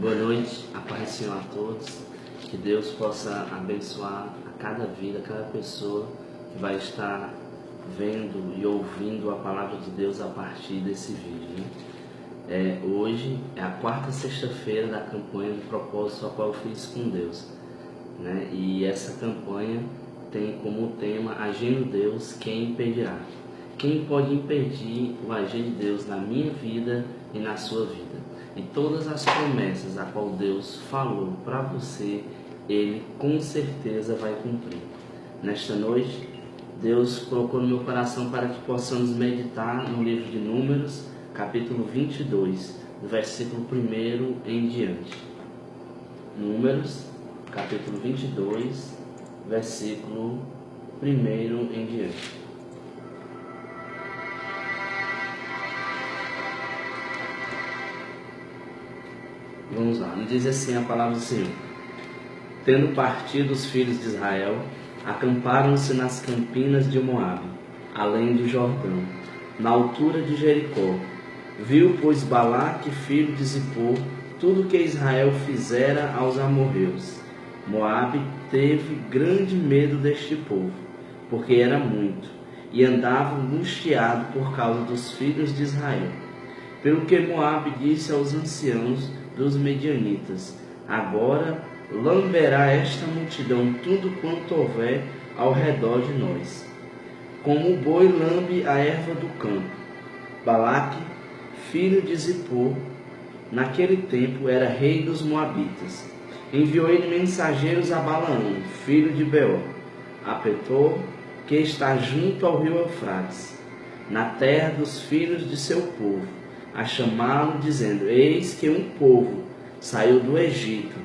Boa noite, a paz do Senhor a todos. Que Deus possa abençoar a cada vida, a cada pessoa que vai estar vendo e ouvindo a palavra de Deus a partir desse vídeo, né? Hoje é a quarta sexta-feira da campanha do propósito a qual eu fiz com Deus, né? E essa campanha tem como tema: agindo Deus, quem impedirá? Quem pode impedir o agir de Deus na minha vida e na sua vida? E todas as promessas a qual Deus falou para você, Ele com certeza vai cumprir. Nesta noite, Deus colocou no meu coração para que possamos meditar no livro de Números, capítulo 22, do versículo 1 em diante. Números, capítulo 22, versículo 1 em diante. Vamos lá, me diz assim a palavra do Senhor: tendo partido os filhos de Israel, acamparam-se nas campinas de Moabe, além do Jordão, na altura de Jericó. Viu, pois, Balaque, filho de Zippor, tudo que Israel fizera aos amorreus. Moabe teve grande medo deste povo, porque era muito, e andava angustiado por causa dos filhos de Israel. Pelo que Moabe disse aos anciãos dos medianitas: agora lamberá esta multidão tudo quanto houver ao redor de nós, como o boi lambe a erva do campo. Balaque, filho de Zippor, naquele tempo era rei dos Moabitas. Enviou ele mensageiros a Balaão, filho de Beor, a Petor, que está junto ao rio Eufrates, na terra dos filhos de seu povo, a chamá-lo, dizendo: eis que um povo saiu do Egito,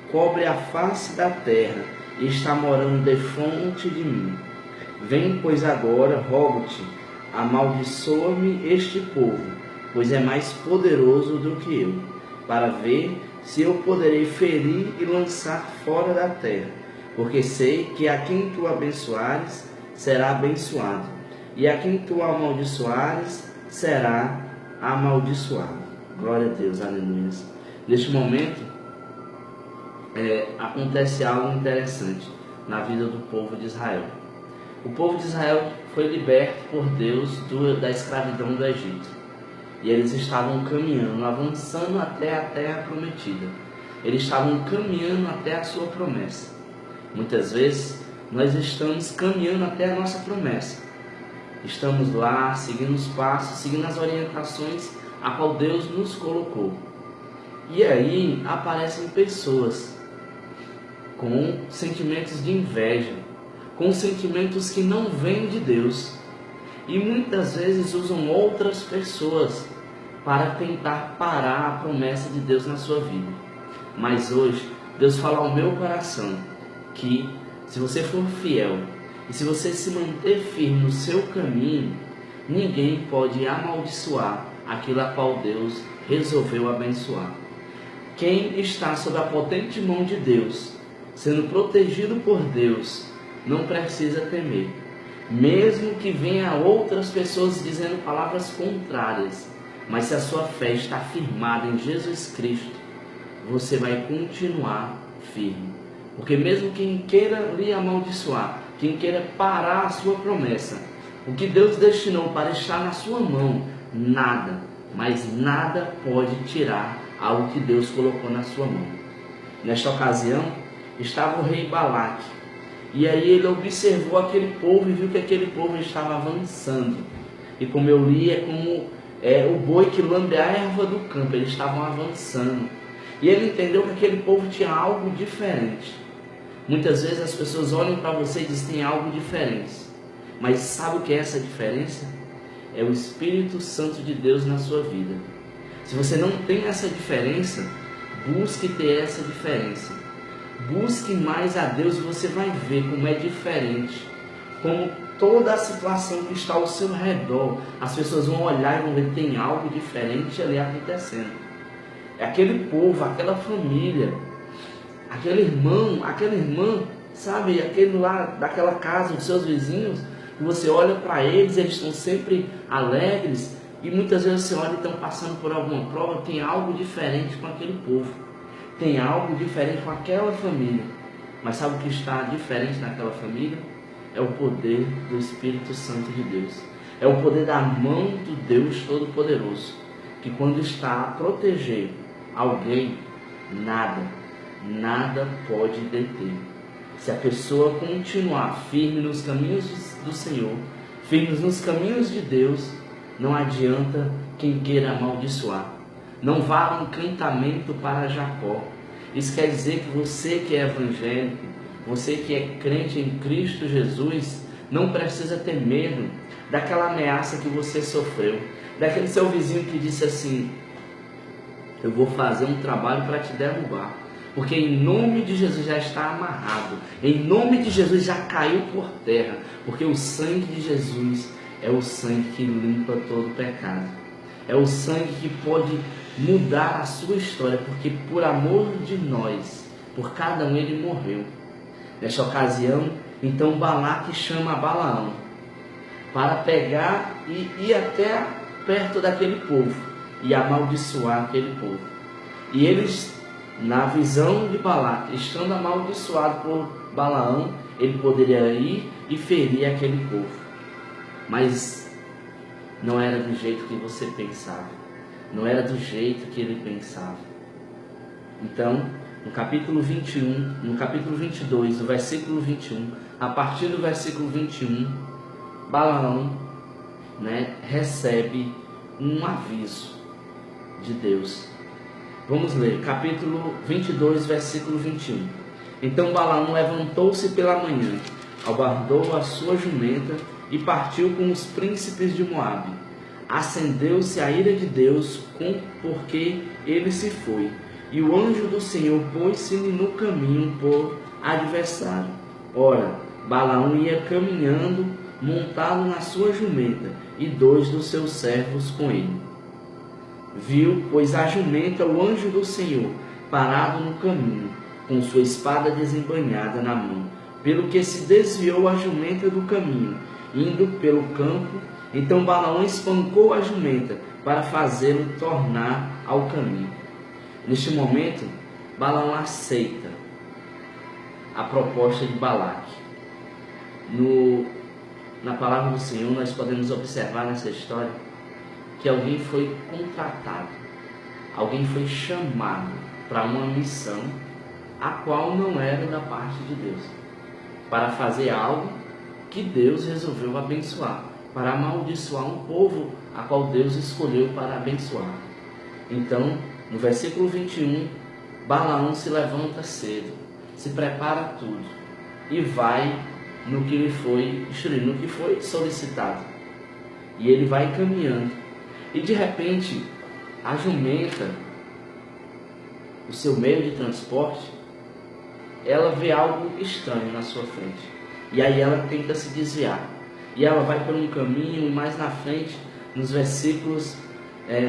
cobre a face da terra e está morando defronte de mim. Vem, pois, agora, rogo-te, amaldiçoa-me este povo, pois é mais poderoso do que eu, para ver se eu poderei ferir e lançar fora da terra, porque sei que a quem tu abençoares será abençoado, e a quem tu amaldiçoares será amaldiçoado. Glória a Deus, aleluia. Neste momento, acontece algo interessante na vida do povo de Israel. O povo de Israel foi liberto por Deus da escravidão do Egito. E eles estavam caminhando, avançando até a terra prometida. Eles estavam caminhando até a sua promessa. Muitas vezes, nós estamos caminhando até a nossa promessa. Estamos lá, seguindo os passos, seguindo as orientações a qual Deus nos colocou. E aí aparecem pessoas com sentimentos de inveja, com sentimentos que não vêm de Deus. E muitas vezes usam outras pessoas para tentar parar a promessa de Deus na sua vida. Mas hoje, Deus fala ao meu coração que, se você for fiel, e se você se manter firme no seu caminho, ninguém pode amaldiçoar aquilo a qual Deus resolveu abençoar. Quem está sob a potente mão de Deus, sendo protegido por Deus, não precisa temer. Mesmo que venha outras pessoas dizendo palavras contrárias, mas se a sua fé está firmada em Jesus Cristo, você vai continuar firme. Porque mesmo quem queira lhe amaldiçoar, quem queira parar a sua promessa, o que Deus destinou para estar na sua mão, nada, mas nada pode tirar algo que Deus colocou na sua mão. Nesta ocasião, estava o rei Balaque, e aí ele observou aquele povo e viu que aquele povo estava avançando. E como eu li, é como o boi que lambe a erva do campo, eles estavam avançando. E ele entendeu que aquele povo tinha algo diferente. Muitas vezes as pessoas olham para você e dizem: tem algo diferente. Mas sabe o que é essa diferença? É o Espírito Santo de Deus na sua vida. Se você não tem essa diferença, busque ter essa diferença. Busque mais a Deus e você vai ver como é diferente. Como toda a situação que está ao seu redor, as pessoas vão olhar e vão ver que tem algo diferente ali acontecendo. É aquele povo, aquela família, aquele irmão, aquela irmã, sabe, aquele lá daquela casa, os seus vizinhos, que você olha para eles, eles estão sempre alegres, e muitas vezes você olha e estão passando por alguma prova, tem algo diferente com aquele povo. tem algo diferente com aquela família. Mas sabe o que está diferente naquela família? É o poder do Espírito Santo de Deus. É o poder da mão do Deus Todo-Poderoso, que quando está a proteger alguém, nada pode deter. Se a pessoa continuar firme nos caminhos do Senhor, firmes nos caminhos de Deus, não adianta quem queira amaldiçoar. Não vá um encantamento para Jacó. Isso quer dizer que você que é evangélico, você que é crente em Cristo Jesus, não precisa ter medo daquela ameaça que você sofreu, daquele seu vizinho que disse assim: eu vou fazer um trabalho para te derrubar, porque em nome de Jesus já está amarrado, em nome de Jesus já caiu por terra, porque o sangue de Jesus é o sangue que limpa todo pecado, é o sangue que pode mudar a sua história, porque por amor de nós, por cada um ele morreu. Nesta ocasião, então Balaque chama Balaão para pegar e ir até perto daquele povo e amaldiçoar aquele povo. E eles, na visão de Balaque, estando amaldiçoado por Balaão, ele poderia ir e ferir aquele povo. Mas não era do jeito que você pensava, não era do jeito que ele pensava. Então, no capítulo 21, no capítulo 22, no versículo 21, a partir do versículo 21, Balaão, recebe um aviso de Deus. Vamos ler, capítulo 22, versículo 21. Então Balaão levantou-se pela manhã, albardou a sua jumenta e partiu com os príncipes de Moabe. Acendeu-se a ira de Deus porque ele se foi, e o anjo do Senhor pôs-se-lhe no caminho por adversário. Ora, Balaão ia caminhando, montado na sua jumenta, e 2 dos seus servos com ele. Viu, pois, a jumenta o anjo do Senhor, parado no caminho, com sua espada desembainhada na mão, pelo que se desviou a jumenta do caminho, indo pelo campo. Então Balaão espancou a jumenta, para fazê-lo tornar ao caminho. Neste momento, Balaão aceita a proposta de Balaque. Na palavra do Senhor, nós podemos observar nessa história que alguém foi contratado, alguém foi chamado para uma missão a qual não era da parte de Deus, para fazer algo que Deus resolveu abençoar, para amaldiçoar um povo a qual Deus escolheu para abençoar. Então, no versículo 21, Balaão se levanta cedo, se prepara tudo e vai no que lhe foi instruído, no que foi solicitado. E ele vai caminhando. E de repente, a jumenta, o seu meio de transporte, ela vê algo estranho na sua frente. E aí ela tenta se desviar. E ela vai por um caminho, e mais na frente, nos versículos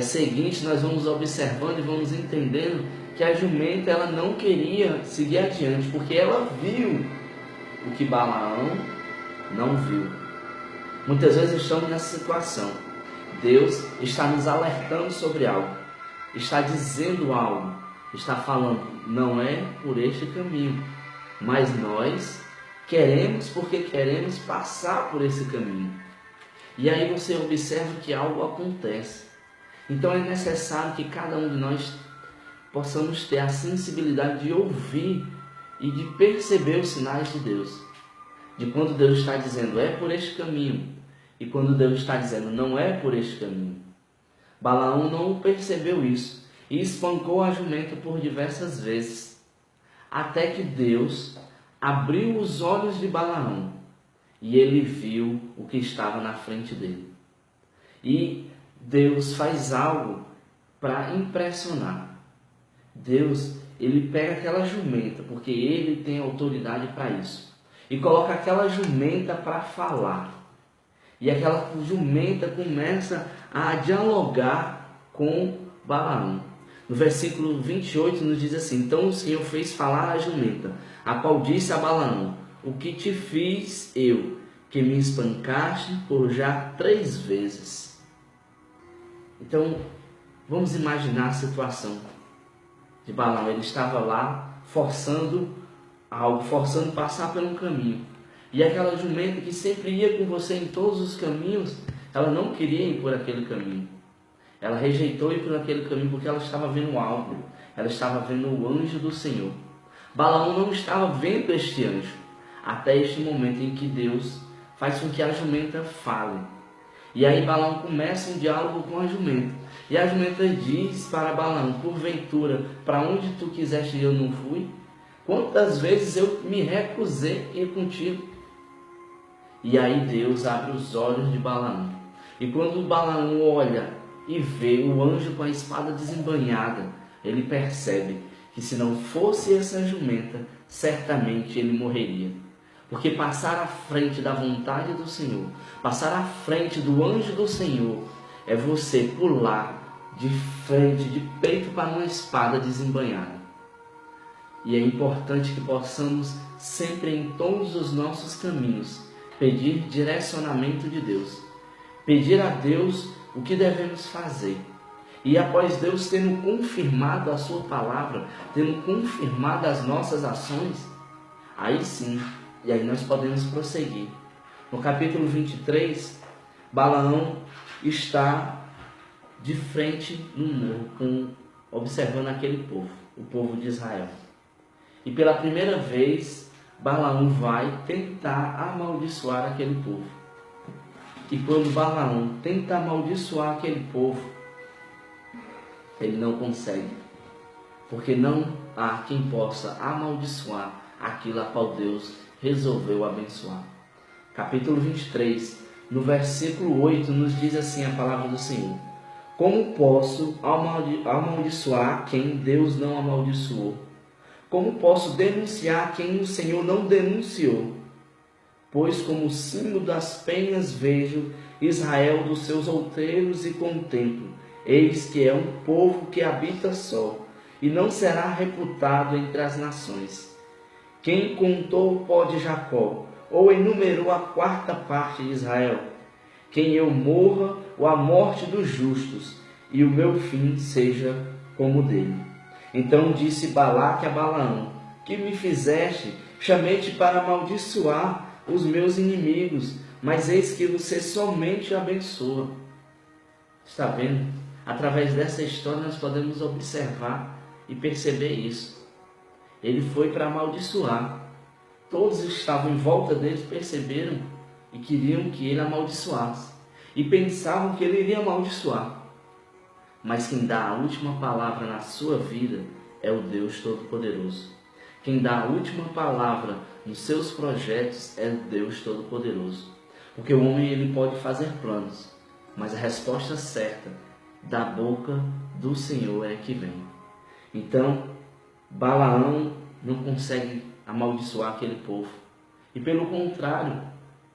seguintes, nós vamos observando e vamos entendendo que a jumenta ela não queria seguir adiante, porque ela viu o que Balaão não viu. Muitas vezes estamos nessa situação. Deus está nos alertando sobre algo, está dizendo algo, está falando, não é por este caminho, mas nós queremos, porque queremos passar por esse caminho. E aí você observa que algo acontece. Então é necessário que cada um de nós possamos ter a sensibilidade de ouvir e de perceber os sinais de Deus. De quando Deus está dizendo, é por este caminho. E quando Deus está dizendo, não é por este caminho. Balaão não percebeu isso e espancou a jumenta por diversas vezes, até que Deus abriu os olhos de Balaão e ele viu o que estava na frente dele. E Deus faz algo para impressionar. Deus, ele pega aquela jumenta, porque ele tem autoridade para isso, e coloca aquela jumenta para falar. E aquela jumenta começa a dialogar com Balaão. No versículo 28 nos diz assim: então o Senhor fez falar a jumenta, a qual disse a Balaão, o que te fiz eu, que me espancaste por já 3 vezes. Então, vamos imaginar a situação. de Balaão. Ele estava lá forçando algo, forçando passar por um caminho. E aquela jumenta que sempre ia com você em todos os caminhos, ela não queria ir por aquele caminho. Ela rejeitou ir por aquele caminho porque ela estava vendo algo. Ela estava vendo o anjo do Senhor. Balaão não estava vendo este anjo, até este momento em que Deus faz com que a jumenta fale. E aí Balaão começa um diálogo com a jumenta. E a jumenta diz para Balaão: porventura, para onde tu quiseste ir eu não fui? Quantas vezes eu me recusei a ir contigo? E aí Deus abre os olhos de Balaão. E quando Balaão olha e vê o anjo com a espada desembainhada, ele percebe que se não fosse essa jumenta, certamente ele morreria. Porque passar à frente da vontade do Senhor, passar à frente do anjo do Senhor, é você pular de frente, de peito para uma espada desembainhada. E é importante que possamos sempre em todos os nossos caminhos pedir direcionamento de Deus. Pedir a Deus o que devemos fazer. E após Deus tendo confirmado a sua palavra, tendo confirmado as nossas ações, aí sim, e aí nós podemos prosseguir. No capítulo 23, Balaão está de frente no morro, observando aquele povo, o povo de Israel. E pela primeira vez, Balaão vai tentar amaldiçoar aquele povo. E quando Balaão tenta amaldiçoar aquele povo, ele não consegue. Porque não há quem possa amaldiçoar aquilo a qual Deus resolveu abençoar. Capítulo 23, no versículo 8, nos diz assim a palavra do Senhor: como posso amaldiçoar quem Deus não amaldiçoou? Como posso denunciar quem o Senhor não denunciou? Pois como cimo das penhas vejo Israel dos seus outeiros e contemplo, eis que é um povo que habita só, e não será reputado entre as nações. Quem contou o pó de Jacó, ou enumerou a quarta parte de Israel? Quem eu morra, ou a morte dos justos, e o meu fim seja como o dele. Então disse Balaque a Balaão: que me fizeste? Chamei-te para amaldiçoar os meus inimigos, mas eis que você somente abençoa. Está vendo? Através dessa história nós podemos observar e perceber isso. Ele foi para amaldiçoar. Todos que estavam em volta dele perceberam e queriam que ele amaldiçoasse. E pensavam que ele iria amaldiçoar. Mas quem dá a última palavra na sua vida é o Deus Todo-Poderoso. Quem dá a última palavra nos seus projetos é o Deus Todo-Poderoso. Porque o homem ele pode fazer planos, mas a resposta certa da boca do Senhor é que vem. Então, Balaão não consegue amaldiçoar aquele povo. E pelo contrário,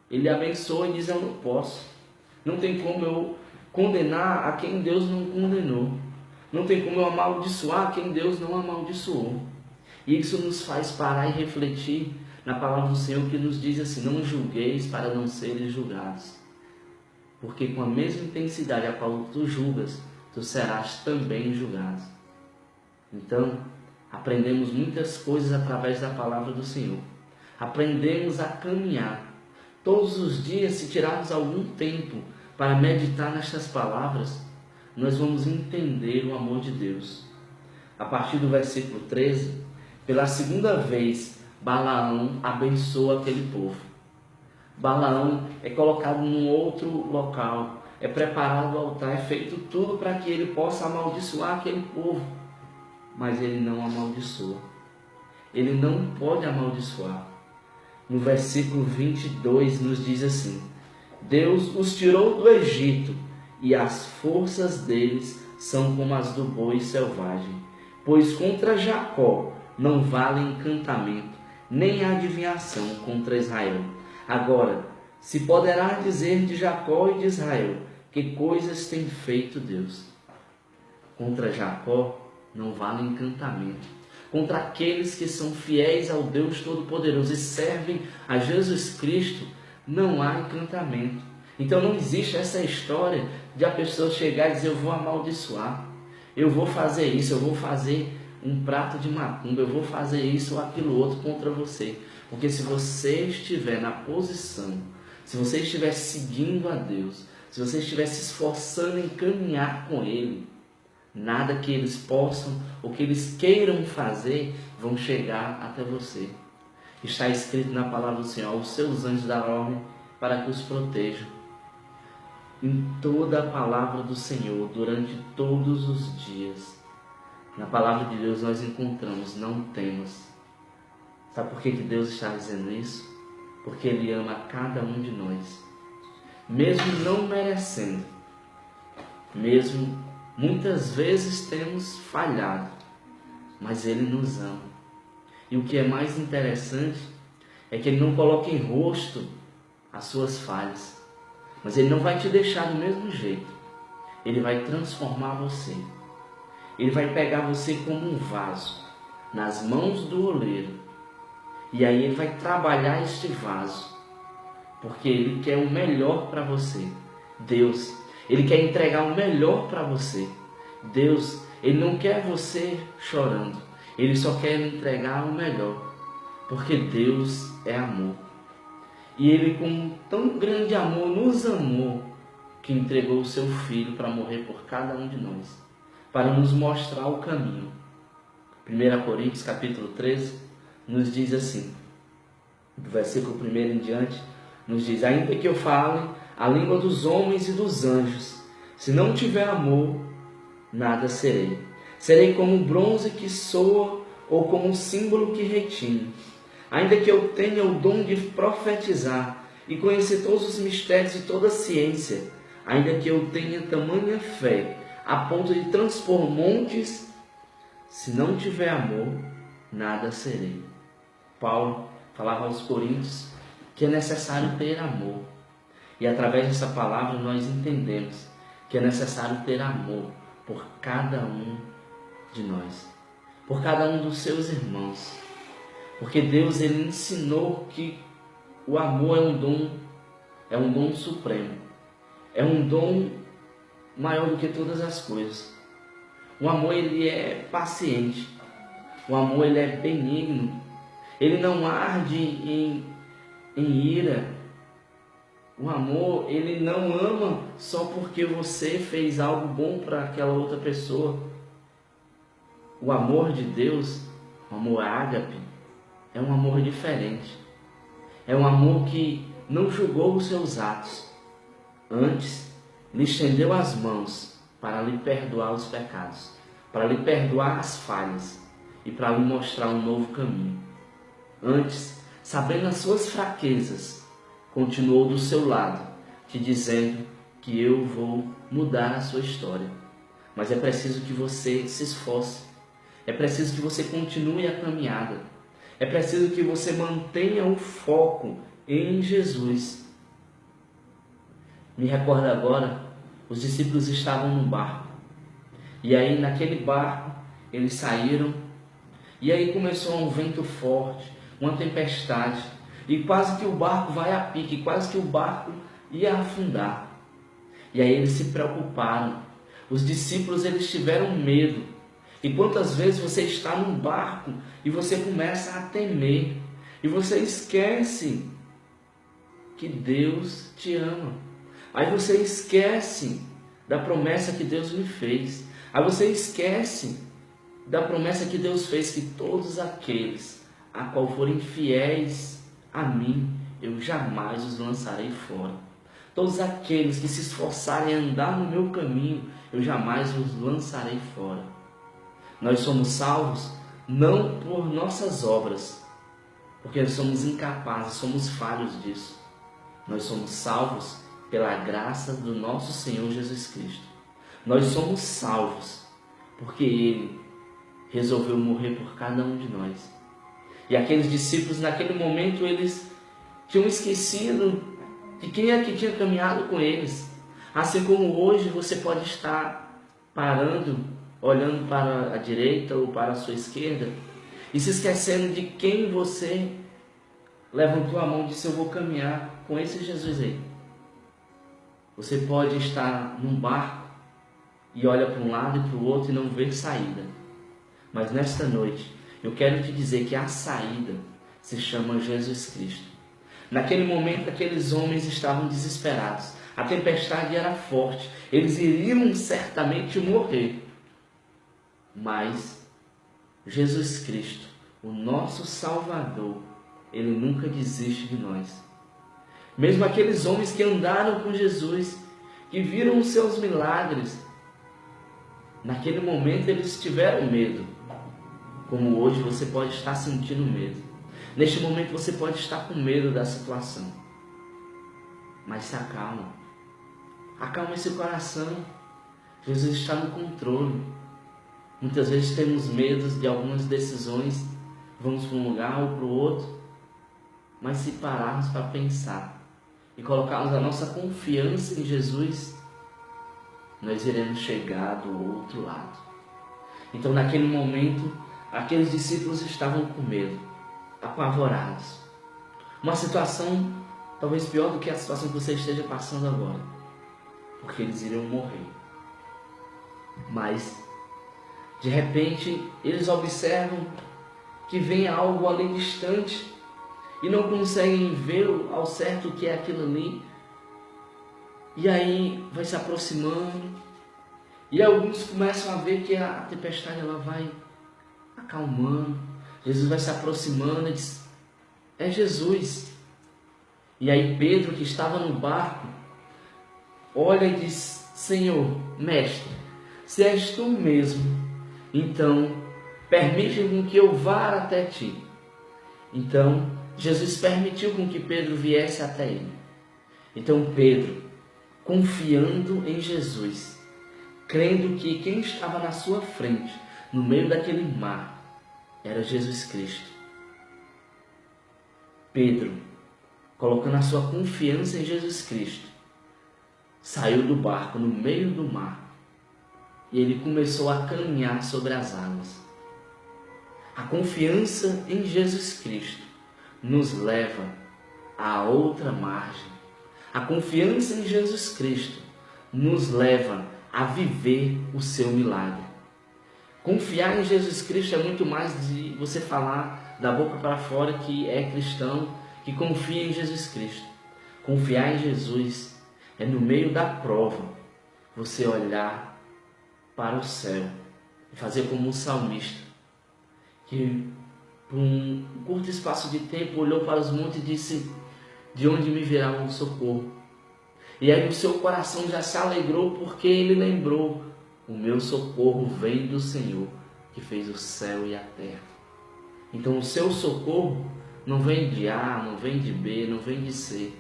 ele abençoa e diz: eu não posso. Não tem como eu condenar a quem Deus não condenou. Não tem como eu amaldiçoar a quem Deus não amaldiçoou. E isso nos faz parar e refletir na palavra do Senhor, que nos diz assim: não julgueis para não seres julgados. Porque com a mesma intensidade a qual tu julgas, tu serás também julgado. Então, aprendemos muitas coisas através da palavra do Senhor. Aprendemos a caminhar. Todos os dias, se tirarmos algum tempo para meditar nestas palavras, nós vamos entender o amor de Deus. A partir do versículo 13, pela segunda vez, Balaão abençoa aquele povo. Balaão é colocado num outro local, é preparado o altar, é feito tudo para que ele possa amaldiçoar aquele povo. Mas ele não amaldiçoa. Ele não pode amaldiçoar. No versículo 22 nos diz assim: Deus os tirou do Egito, e as forças deles são como as do boi selvagem. Pois contra Jacó não vale encantamento, nem adivinhação contra Israel. Agora, se poderá dizer de Jacó e de Israel, que coisas tem feito Deus? Contra Jacó não vale encantamento. Contra aqueles que são fiéis ao Deus Todo-Poderoso e servem a Jesus Cristo, não há encantamento. Então não existe essa história de a pessoa chegar e dizer: eu vou amaldiçoar, eu vou fazer isso, eu vou fazer um prato de macumba, eu vou fazer isso ou aquilo outro contra você. Porque se você estiver na posição, se você estiver seguindo a Deus, se você estiver se esforçando em caminhar com Ele, nada que eles possam ou que eles queiram fazer vão chegar até você. Está escrito na palavra do Senhor: os seus anjos darão ordem para que os protejam. Em toda a palavra do Senhor, durante todos os dias, na palavra de Deus nós encontramos: não temas. Sabe por que Deus está dizendo isso? Porque Ele ama cada um de nós, mesmo não merecendo, mesmo muitas vezes temos falhado, mas Ele nos ama. E o que é mais interessante é que Ele não coloca em rosto as suas falhas, mas Ele não vai te deixar do mesmo jeito. Ele vai transformar você. Ele vai pegar você como um vaso nas mãos do oleiro, e aí Ele vai trabalhar este vaso, porque Ele quer o melhor para você. Deus, Ele quer entregar o melhor para você. Deus, Ele não quer você chorando, Ele só quer entregar o melhor, porque Deus é amor. E Ele, com tão grande amor, nos amou, que entregou o seu Filho para morrer por cada um de nós, para nos mostrar o caminho. 1 Coríntios capítulo 13 nos diz assim, do versículo 1 em diante, nos diz: ainda que eu fale a língua dos homens e dos anjos, se não tiver amor, nada serei. Serei como um bronze que soa ou como um símbolo que retine. Ainda que eu tenha o dom de profetizar e conhecer todos os mistérios e toda a ciência, ainda que eu tenha tamanha fé a ponto de transpor montes, se não tiver amor, nada serei. Paulo falava aos Coríntios que é necessário ter amor. E através dessa palavra nós entendemos que é necessário ter amor por cada um de nós, por cada um dos seus irmãos. Porque Deus, Ele ensinou que o amor é um dom supremo, é um dom maior do que todas as coisas. O amor, ele é paciente, o amor, ele é benigno, ele não arde em ira. O amor, ele não ama só porque você fez algo bom para aquela outra pessoa. O amor de Deus, o amor ágape, é um amor diferente. É um amor que não julgou os seus atos. Antes, lhe estendeu as mãos para lhe perdoar os pecados, para lhe perdoar as falhas e para lhe mostrar um novo caminho. Antes, sabendo as suas fraquezas, continuou do seu lado, te dizendo que eu vou mudar a sua história. Mas é preciso que você se esforce. É preciso que você continue a caminhada. É preciso que você mantenha o foco em Jesus. Me recordo agora, os discípulos estavam no barco. E aí naquele barco, eles saíram. E aí começou um vento forte, uma tempestade. E quase que o barco vai a pique, quase que o barco ia afundar. E aí eles se preocuparam. Os discípulos, eles tiveram medo. E quantas vezes você está num barco e você começa a temer, e você esquece que Deus te ama. Aí você esquece da promessa que Deus lhe fez. Aí você esquece da promessa que Deus fez, que todos aqueles a qual forem fiéis a mim, eu jamais os lançarei fora. Todos aqueles que se esforçarem a andar no meu caminho, eu jamais os lançarei fora. Nós somos salvos não por nossas obras, porque nós somos incapazes, somos falhos disso. Nós somos salvos pela graça do nosso Senhor Jesus Cristo. Nós somos salvos porque Ele resolveu morrer por cada um de nós. E aqueles discípulos, naquele momento, eles tinham esquecido de quem é que tinha caminhado com eles. Assim como hoje você pode estar parando, olhando para a direita ou para a sua esquerda e se esquecendo de quem você levantou a mão e disse: eu vou caminhar com esse Jesus aí. Você pode estar num barco e olha para um lado e para o outro e não vê saída. Mas nesta noite, eu quero te dizer que a saída se chama Jesus Cristo. Naquele momento, aqueles homens estavam desesperados. A tempestade era forte. Eles iriam certamente morrer. Mas Jesus Cristo, o nosso Salvador, Ele nunca desiste de nós. Mesmo aqueles homens que andaram com Jesus, que viram os seus milagres, naquele momento eles tiveram medo. Como hoje você pode estar sentindo medo. Neste momento você pode estar com medo da situação. Mas se acalma. Acalma esse coração. Jesus está no controle. Muitas vezes temos medos de algumas decisões. Vamos para um lugar ou para o outro. Mas se pararmos para pensar e colocarmos a nossa confiança em Jesus, nós iremos chegar do outro lado. Então naquele momento, aqueles discípulos estavam com medo, apavorados. Uma situação talvez pior do que a situação que você esteja passando agora, porque eles iriam morrer. Mas, de repente, eles observam que vem algo ali distante e não conseguem ver ao certo o que é aquilo ali. E aí vai se aproximando e alguns começam a ver que a tempestade ela vai acalmando. Jesus vai se aproximando e diz: é Jesus. E aí Pedro, que estava no barco, olha e diz: Senhor, mestre, se és tu mesmo, então permite com que eu vá até ti. Então Jesus permitiu com que Pedro viesse até ele. Então Pedro, confiando em Jesus, crendo que quem estava na sua frente, no meio daquele mar, era Jesus Cristo. Pedro, colocando a sua confiança em Jesus Cristo, saiu do barco no meio do mar e ele começou a caminhar sobre as águas. A confiança em Jesus Cristo nos leva a outra margem. A confiança em Jesus Cristo nos leva a viver o seu milagre. Confiar em Jesus Cristo é muito mais de você falar da boca para fora que é cristão, que confia em Jesus Cristo. Confiar em Jesus é no meio da prova você olhar para o céu e fazer como um salmista, que por um curto espaço de tempo olhou para os montes e disse: de onde me virá o socorro? E aí o seu coração já se alegrou porque ele lembrou: o meu socorro vem do Senhor, que fez o céu e a terra. Então o seu socorro não vem de A, não vem de B, não vem de C.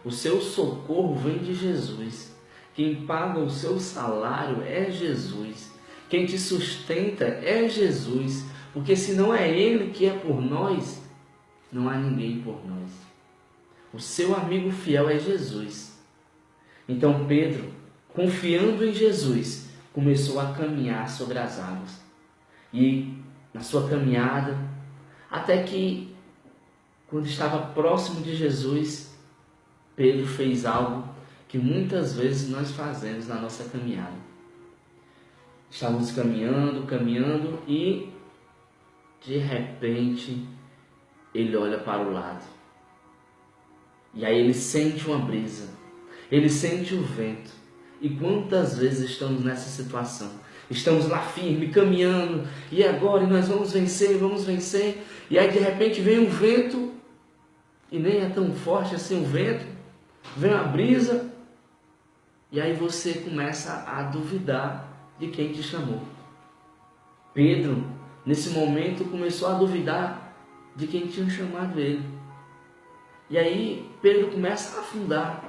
O seu socorro vem de Jesus. Quem paga o seu salário é Jesus. Quem te sustenta é Jesus. Porque se não é Ele que é por nós, não há ninguém por nós. O seu amigo fiel é Jesus. Então Pedro, confiando em Jesus, começou a caminhar sobre as águas. E na sua caminhada, até que quando estava próximo de Jesus, Pedro fez algo que muitas vezes nós fazemos na nossa caminhada. Estávamos caminhando e de repente ele olha para o lado. E aí ele sente uma brisa, ele sente o vento. E quantas vezes estamos nessa situação? Estamos lá firme, caminhando, e agora nós vamos vencer. E aí de repente vem um vento, e nem é tão forte assim o vento, vem uma brisa, e aí você começa a duvidar de quem te chamou. Pedro, nesse momento, começou a duvidar de quem tinha chamado ele. E aí Pedro começa a afundar.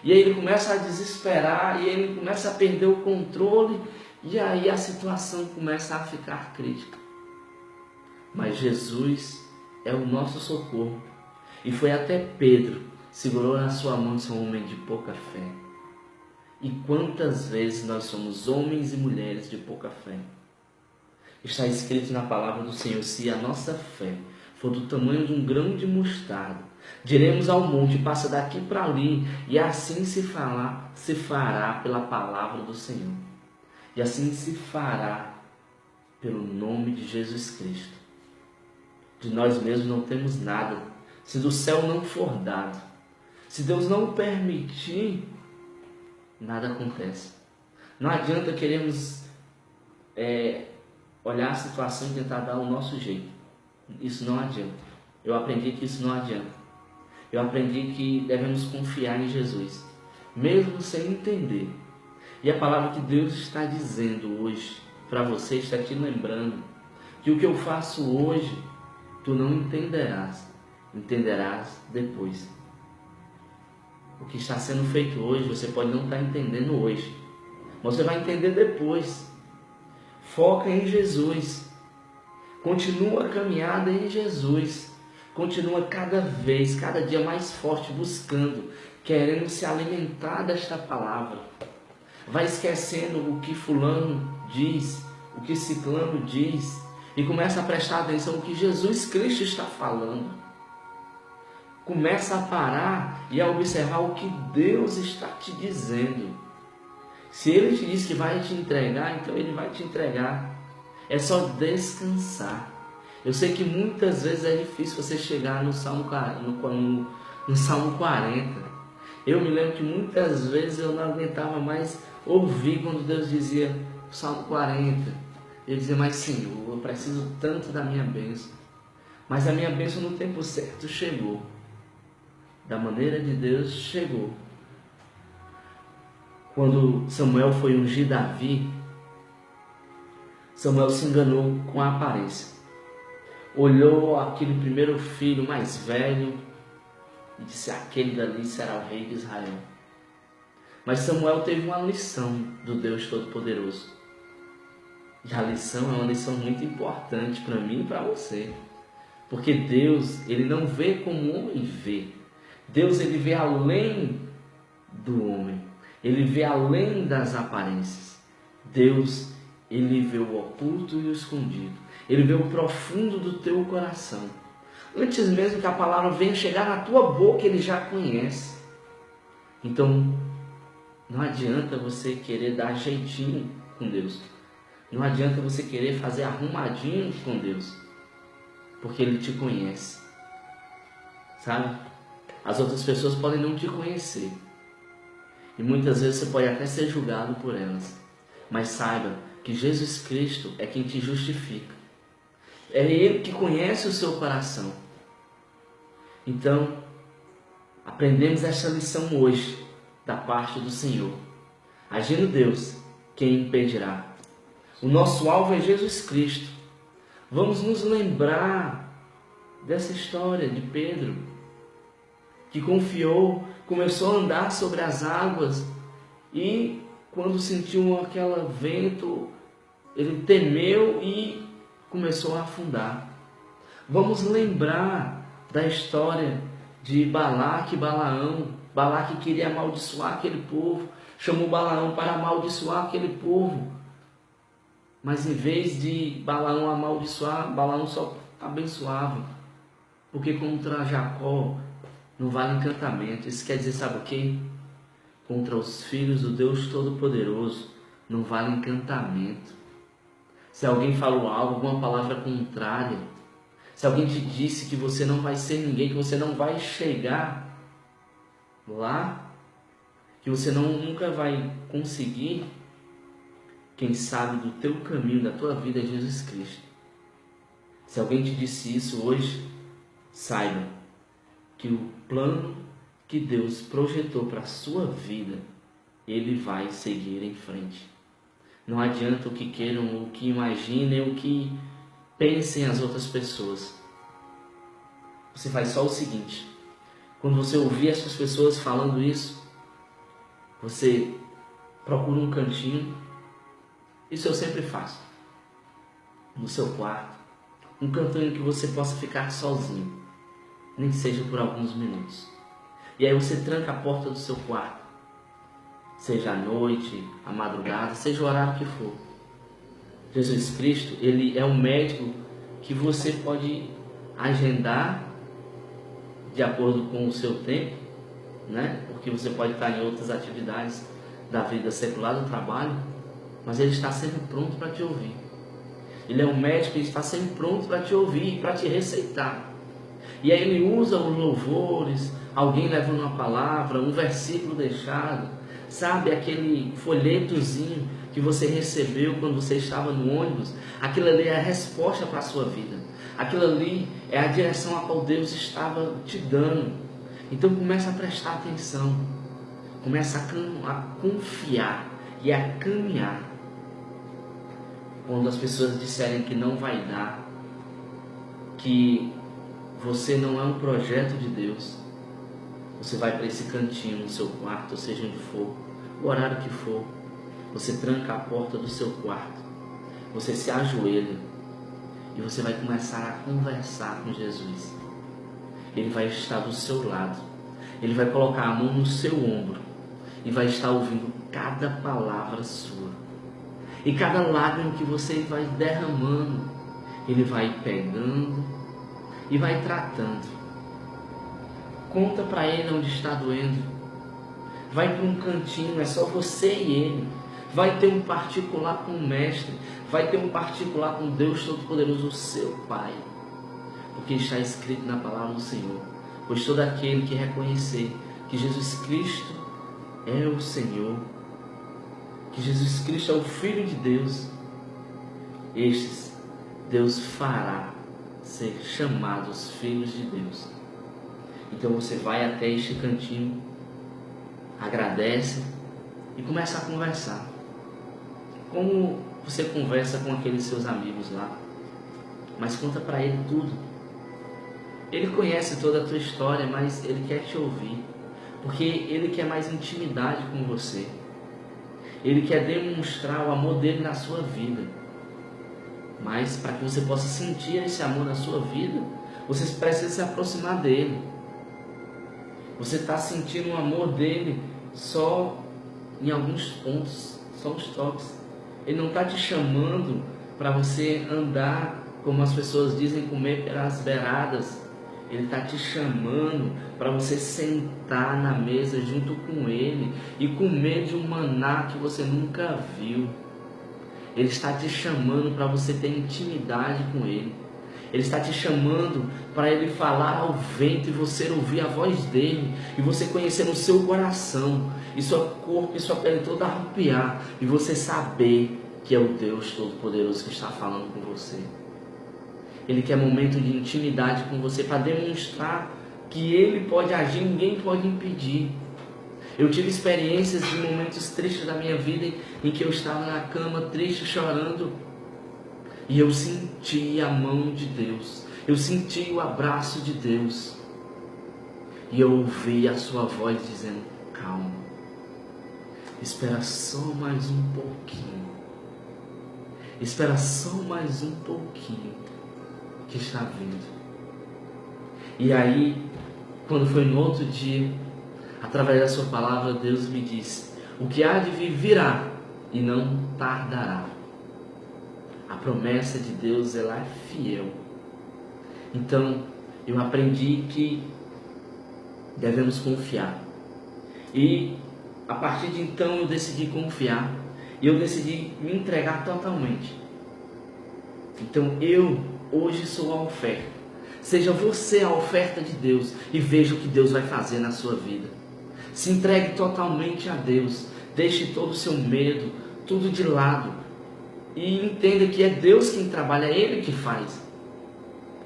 E aí ele começa a desesperar, e ele começa a perder o controle, e aí a situação começa a ficar crítica. Mas Jesus é o nosso socorro. E foi até Pedro, segurou na sua mão seu homem de pouca fé. E quantas vezes nós somos homens e mulheres de pouca fé? Está escrito na palavra do Senhor: se a nossa fé for do tamanho de um grão de mostarda, diremos ao monte: passa daqui para ali, e assim se fará pela palavra do Senhor. E assim se fará pelo nome de Jesus Cristo. De nós mesmos não temos nada. Se do céu não for dado, se Deus não permitir, nada acontece. Não adianta queremos olhar a situação e tentar dar o nosso jeito. Isso não adianta. Eu aprendi que isso não adianta. Eu aprendi que devemos confiar em Jesus, mesmo sem entender. E a palavra que Deus está dizendo hoje para você, está te lembrando que o que eu faço hoje, tu não entenderás. Entenderás depois. O que está sendo feito hoje, você pode não estar entendendo hoje, mas você vai entender depois. Foca em Jesus. Continua a caminhada em Jesus. Continua cada vez, cada dia mais forte, buscando, querendo se alimentar desta palavra. Vai esquecendo o que fulano diz, o que ciclano diz, e começa a prestar atenção no que Jesus Cristo está falando. Começa a parar e a observar o que Deus está te dizendo. Se Ele te diz que vai te entregar, então Ele vai te entregar. É só descansar. Eu sei que muitas vezes é difícil você chegar no Salmo 40. Eu me lembro que muitas vezes eu não aguentava mais ouvir quando Deus dizia o Salmo 40. Eu dizia, mas Senhor, eu preciso tanto da minha bênção. Mas a minha bênção no tempo certo chegou. Da maneira de Deus chegou. Quando Samuel foi ungir Davi, Samuel se enganou com a aparência. Olhou aquele primeiro filho mais velho e disse, aquele dali será o rei de Israel. Mas Samuel teve uma lição do Deus Todo-Poderoso. E a lição é uma lição muito importante para mim e para você. Porque Deus, Ele não vê como o homem vê. Deus, Ele vê além do homem. Ele vê além das aparências. Deus, Ele vê o oculto e o escondido. Ele vê o profundo do teu coração. Antes mesmo que a palavra venha chegar na tua boca, Ele já conhece. Então, não adianta você querer dar jeitinho com Deus. Não adianta você querer fazer arrumadinho com Deus. Porque Ele te conhece. Sabe? As outras pessoas podem não te conhecer. E muitas vezes você pode até ser julgado por elas. Mas saiba que Jesus Cristo é quem te justifica. É Ele que conhece o seu coração. Então, aprendemos essa lição hoje, da parte do Senhor. Agindo Deus, quem impedirá? O nosso alvo é Jesus Cristo. Vamos nos lembrar dessa história de Pedro, que confiou, começou a andar sobre as águas e quando sentiu aquele vento, ele temeu e começou a afundar. Vamos lembrar da história de Balaque e Balaão. Balaque queria amaldiçoar aquele povo, chamou Balaão para amaldiçoar aquele povo. Mas em vez de Balaão amaldiçoar, Balaão só abençoava. Porque contra Jacó não vale encantamento. Isso quer dizer, sabe o quê? Contra os filhos do Deus Todo-Poderoso não vale encantamento. Se alguém falou algo, alguma palavra contrária, se alguém te disse que você não vai ser ninguém, que você não vai chegar lá, que você nunca vai conseguir, quem sabe do teu caminho, da tua vida é Jesus Cristo. Se alguém te disse isso hoje, saiba que o plano que Deus projetou para a sua vida, Ele vai seguir em frente. Não adianta o que queiram, o que imaginem, o que pensem as outras pessoas. Você faz só o seguinte: quando você ouvir essas pessoas falando isso, você procura um cantinho. Isso eu sempre faço. No seu quarto, um cantinho que você possa ficar sozinho, nem que seja por alguns minutos. E aí você tranca a porta do seu quarto, seja à noite, à madrugada, seja o horário que for. Jesus Cristo, Ele é um médico que você pode agendar de acordo com o seu tempo, né? Porque você pode estar em outras atividades da vida secular, do trabalho, mas Ele está sempre pronto para te ouvir. Ele é um médico que está sempre pronto para te ouvir, para te receitar. E aí ele usa os louvores, alguém levando uma palavra, um versículo deixado, sabe, aquele folhetozinho que você recebeu quando você estava no ônibus. Aquilo ali é a resposta para a sua vida. Aquilo ali é a direção a qual Deus estava te dando. Então começa a prestar atenção, começa a confiar e a caminhar. Quando as pessoas disserem que não vai dar, que você não é um projeto de Deus, você vai para esse cantinho no seu quarto, ou seja onde for, o horário que for, você tranca a porta do seu quarto, você se ajoelha e você vai começar a conversar com Jesus. Ele vai estar do seu lado, ele vai colocar a mão no seu ombro e vai estar ouvindo cada palavra sua. E cada lágrima que você vai derramando, ele vai pegando e vai tratando. Conta para ele onde está doendo. Vai para um cantinho, é só você e ele. Vai ter um particular com o Mestre. Vai ter um particular com Deus Todo-Poderoso, o seu Pai. Porque está escrito na palavra do Senhor: pois todo aquele que reconhecer que Jesus Cristo é o Senhor, que Jesus Cristo é o Filho de Deus, estes Deus fará ser chamados filhos de Deus. Então você vai até este cantinho, agradece e começa a conversar. Como você conversa com aqueles seus amigos lá, mas conta para ele tudo. Ele conhece toda a tua história, mas ele quer te ouvir, porque ele quer mais intimidade com você. Ele quer demonstrar o amor dele na sua vida. Mas para que você possa sentir esse amor na sua vida, você precisa se aproximar dele. Você está sentindo o amor dele só em alguns pontos, só uns toques. Ele não está te chamando para você andar, como as pessoas dizem, comer pelas beiradas. Ele está te chamando para você sentar na mesa junto com ele e comer de um maná que você nunca viu. Ele está te chamando para você ter intimidade com ele. Ele está te chamando para ele falar ao vento e você ouvir a voz dele e você conhecer no seu coração e seu corpo e sua pele toda arrepiar e você saber que é o Deus Todo-Poderoso que está falando com você. Ele quer momento de intimidade com você para demonstrar que ele pode agir, ninguém pode impedir. Eu tive experiências de momentos tristes da minha vida em que eu estava na cama triste, chorando, e eu senti a mão de Deus, eu senti o abraço de Deus, e eu ouvi a sua voz dizendo: calma, espera só mais um pouquinho, espera só mais um pouquinho, que está vindo. E aí, quando foi no outro dia, através da sua palavra, Deus me disse: o que há de vir virá e não tardará. A promessa de Deus, ela é fiel. Então eu aprendi que devemos confiar, e a partir de então eu decidi confiar e eu decidi me entregar totalmente. Então eu hoje sou a oferta. Seja você a oferta de Deus e veja o que Deus vai fazer na sua vida. Se entregue totalmente a Deus. Deixe todo o seu medo, tudo de lado. E entenda que é Deus quem trabalha, é Ele que faz.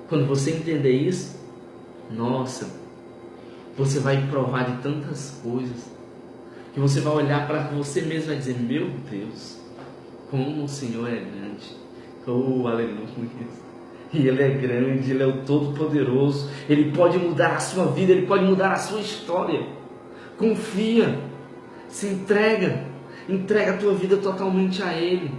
Quando você entender isso, nossa, você vai provar de tantas coisas, que você vai olhar para você mesmo e vai dizer: meu Deus, como o Senhor é grande. Oh, aleluia. E Ele é grande, Ele é o Todo-Poderoso. Ele pode mudar a sua vida, Ele pode mudar a sua história. Confia, se entrega a tua vida totalmente a Ele.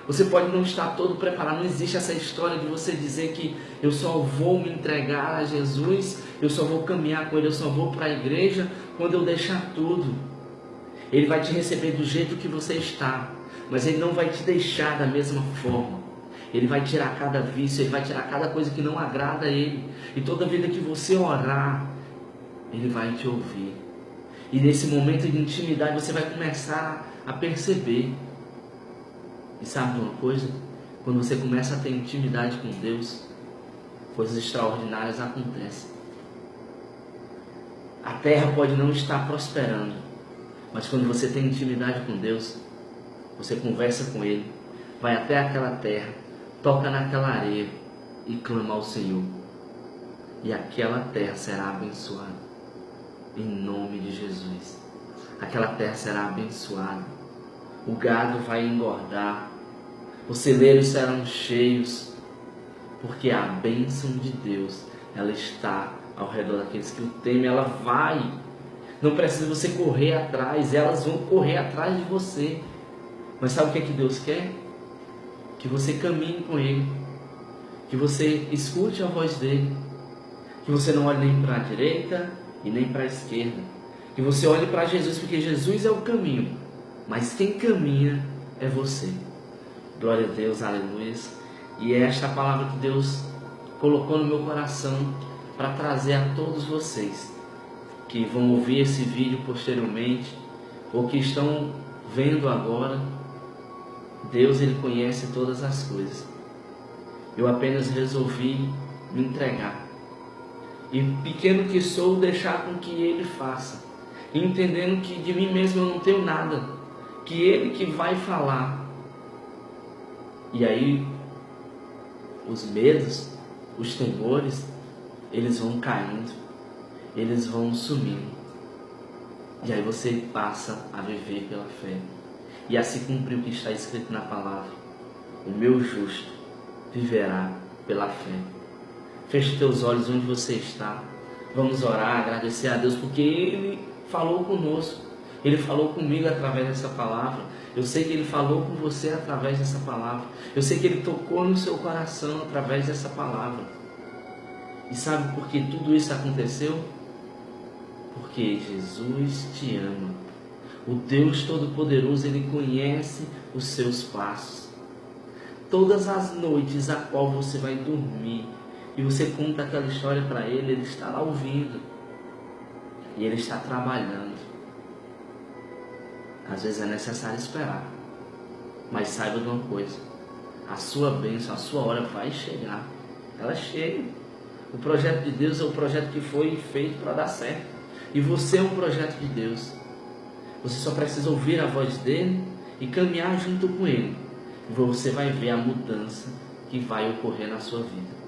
Você pode não estar todo preparado, não existe essa história de você dizer que eu só vou me entregar a Jesus, eu só vou caminhar com Ele, eu só vou para a igreja quando eu deixar tudo. Ele vai te receber do jeito que você está, mas Ele não vai te deixar da mesma forma. Ele vai tirar cada vício, Ele vai tirar cada coisa que não agrada a Ele. E toda vida que você orar, Ele vai te ouvir. E nesse momento de intimidade você vai começar a perceber. E sabe de uma coisa? Quando você começa a ter intimidade com Deus, coisas extraordinárias acontecem. A terra pode não estar prosperando, mas quando você tem intimidade com Deus, você conversa com Ele, vai até aquela terra, toca naquela areia e clama ao Senhor. E aquela terra será abençoada, em nome de Jesus. Aquela terra será abençoada. O gado vai engordar, os celeiros serão cheios, porque a bênção de Deus, ela está ao redor daqueles que o temem. Ela vai, não precisa você correr atrás, elas vão correr atrás de você. Mas sabe o que é que Deus quer? Que você caminhe com Ele, que você escute a voz dEle, que você não olhe nem para a direita e nem para a esquerda, que você olhe para Jesus, porque Jesus é o caminho, mas quem caminha é você. Glória a Deus, aleluia. E é esta palavra que Deus colocou no meu coração para trazer a todos vocês que vão ouvir esse vídeo posteriormente ou que estão vendo agora. Deus, Ele conhece todas as coisas. Eu apenas resolvi me entregar. E pequeno que sou, deixar com que Ele faça. Entendendo que de mim mesmo eu não tenho nada. Que Ele que vai falar. E aí, os medos, os temores, eles vão caindo. Eles vão sumindo. E aí você passa a viver pela fé. E assim cumprir o que está escrito na palavra. O meu justo viverá pela fé. Feche teus olhos onde você está. Vamos orar, agradecer a Deus, porque Ele falou conosco. Ele falou comigo através dessa palavra. Eu sei que Ele falou com você através dessa palavra. Eu sei que Ele tocou no seu coração através dessa palavra. E sabe por que tudo isso aconteceu? Porque Jesus te ama. O Deus Todo-Poderoso, Ele conhece os seus passos. Todas as noites a qual você vai dormir e você conta aquela história para Ele, Ele está lá ouvindo. E Ele está trabalhando. Às vezes é necessário esperar. Mas saiba de uma coisa. A sua bênção, a sua hora vai chegar. Ela chega. O projeto de Deus é o projeto que foi feito para dar certo. E você é um projeto de Deus. Você só precisa ouvir a voz dEle e caminhar junto com Ele. E você vai ver a mudança que vai ocorrer na sua vida.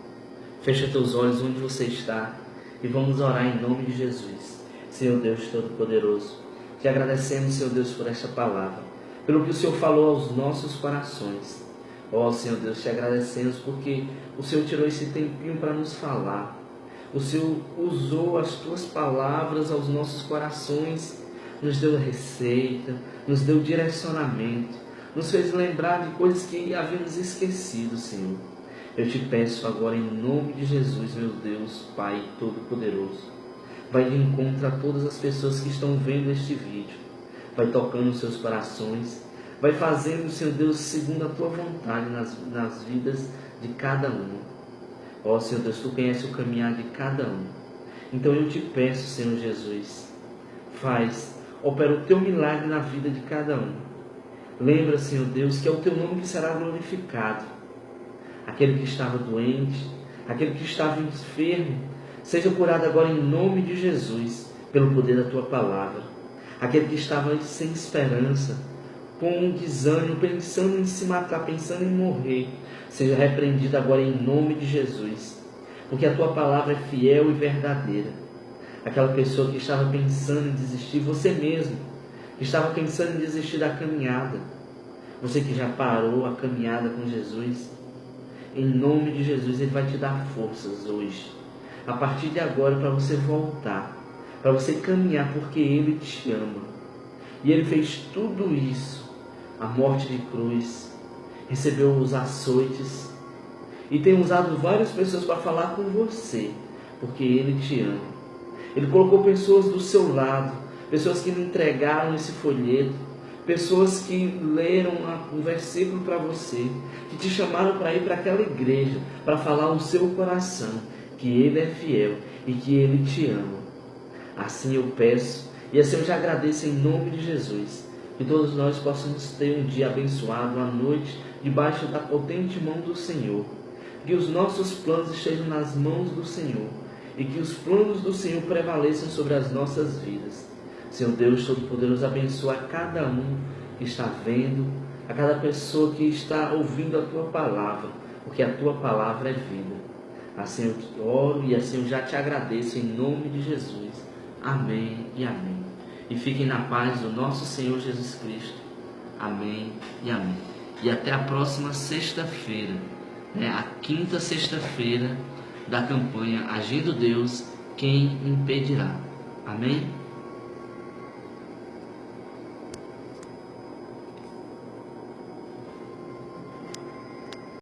Fecha teus olhos onde você está e vamos orar em nome de Jesus. Senhor Deus Todo-Poderoso, te agradecemos, Senhor Deus, por esta palavra, pelo que o Senhor falou aos nossos corações. Ó Senhor Deus, te agradecemos porque o Senhor tirou esse tempinho para nos falar. O Senhor usou as tuas palavras aos nossos corações, nos deu receita, nos deu direcionamento, nos fez lembrar de coisas que havíamos esquecido, Senhor. Eu te peço agora em nome de Jesus, meu Deus, Pai Todo-Poderoso, vai de encontro a todas as pessoas que estão vendo este vídeo, vai tocando os seus corações, vai fazendo, Senhor Deus, segundo a tua vontade nas vidas de cada um. Ó Senhor Deus, tu conheces o caminhar de cada um. Então eu te peço, Senhor Jesus, opera o teu milagre na vida de cada um. Lembra, Senhor Deus, que é o teu nome que será glorificado. Aquele que estava doente, aquele que estava enfermo, seja curado agora em nome de Jesus, pelo poder da tua palavra. Aquele que estava sem esperança, com um desânimo, pensando em se matar, pensando em morrer, seja repreendido agora em nome de Jesus, porque a tua palavra é fiel e verdadeira. Aquela pessoa que estava pensando em desistir, você mesmo, que estava pensando em desistir da caminhada, você que já parou a caminhada com Jesus, em nome de Jesus, Ele vai te dar forças hoje, a partir de agora, para você voltar, para você caminhar, porque Ele te ama. E Ele fez tudo isso, a morte de cruz, recebeu os açoites, e tem usado várias pessoas para falar com você, porque Ele te ama. Ele colocou pessoas do seu lado, pessoas que lhe entregaram esse folheto, pessoas que leram um versículo para você, que te chamaram para ir para aquela igreja, para falar ao seu coração que Ele é fiel e que Ele te ama. Assim eu peço, e assim eu já agradeço em nome de Jesus, que todos nós possamos ter um dia abençoado, uma noite debaixo da potente mão do Senhor. Que os nossos planos estejam nas mãos do Senhor e que os planos do Senhor prevaleçam sobre as nossas vidas. Senhor Deus Todo-Poderoso, abençoa a cada um que está vendo, a cada pessoa que está ouvindo a Tua palavra, porque a Tua palavra é vida. Assim eu te oro e assim eu já te agradeço em nome de Jesus. Amém e amém. E fiquem na paz do nosso Senhor Jesus Cristo. Amém e amém. E até a próxima sexta-feira, a quinta sexta-feira da campanha Agindo Deus, quem impedirá? Amém?